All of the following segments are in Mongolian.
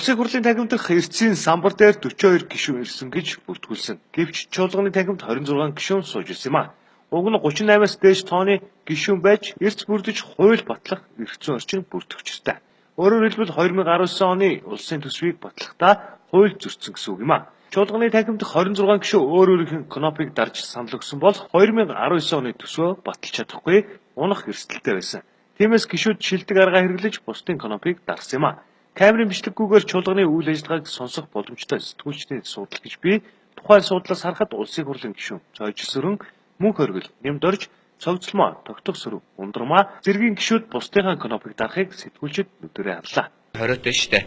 Улсын хурлын тахимд дахь эртсийн самбар дээр 42 гишүүн ирсэн гэж бүртгүүлсэн. Гэвч чуулганы тахимд 26 гишүүн сууж ирсэн юм а. Уг нь 38-аас дээш тооны гишүүн байж эрс бүрдэж хууль батлах эрх зүйн орчин бүртгэж ёстой. Өөрөөр хэлбэл 2019 оны улсын төсвийг батлахдаа хууль зөрчсөн гэсэн үг юм а. Чуулганы тахимд 26 гишүүн өөр өөрийнх конопыг дарж санал өгсөн бол 2019 оны төсвөө баталж чадахгүй унах эрсдэлтэй байсан. Тиймээс гишүүд шилдэг аргаа хэрэглэж бусдын конопыг дарсан юм а. Камерын бичлэггүйгээр чуулганы үйл ажиллагааг сонсох боломжтой сэтгүүлчдийн судал гэж би тухайн судлаас харахад улсын хурлын гишүүн цойжилсөрөн мөнх оргил нэмд орж цогцлмоо тогтох сөрөг ундрмаа зэргийн гишүүд бусдынхаа конопыг дарахыг сэтгүүлчид нүдэрээ харлаа. 20-т байна шүү дээ.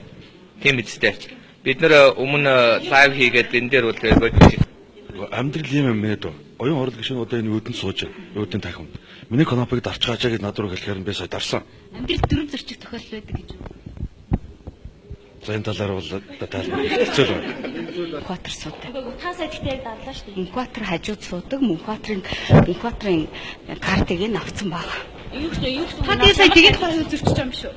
Тийм үстэй. Бид нэр өмнө лайв хийгээд энэ дээр бол тэгээд амьдрал юм мэдээ. Оюун хорол гишүүн одоо энэ үүдэн сууж үүдэн тахимд. Миний конопыг дарч хаажаа гэж над руу хэлэхээр би сая дарсан. Амьдрал дөрөв зорчих тохиолдол байдаг гэж үү? За энэ талаар бол тайлбар хэцүү л байна. Мөнхбаатар суудаг. Та сая тэгтээ яг дарлаа шүү дээ. Мөнхбаатар хажууд суудаг. Мөнхбаатарын картыг нь авцсан байгаа. Юу гэсэн Та тэгээ сая тэгээд зөрчиж байгаа юм шүү.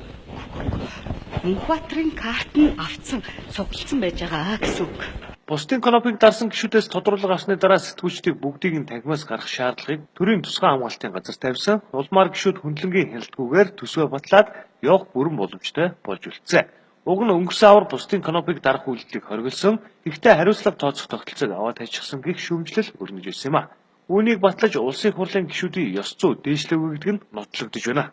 Мөнхбаатарын карт нь авцсан, сугалцсан байж байгаа гэсэн үг. Бусдын конопыг дарсан гишүүдээс тодруулга авсны дараа сэтгүүлчдийг бүгдийг нь тахимаас гаргах шаардлагыг төрийн тусгай хамгаалтын газар тавьсан. Улмаар гишүүд хүндлэнгийн хяналтгүйгээр төсвөө батлаад явах бүрэн боломжтой болж үлдсэн. Уг нь өнгөрсөн авар бусдын конопыг дарах үйлдэлийг хориглосон, ихтэй хариуцлага тооцох тогтолцоог аваад тайчихсан гэх шүүмжлэл өрнөж ирсэн юм а. Үүнийг батлаж улсын хурлын гишүүдийн ёс зүй дээшлэв гэдэг нь нотлогдож байна.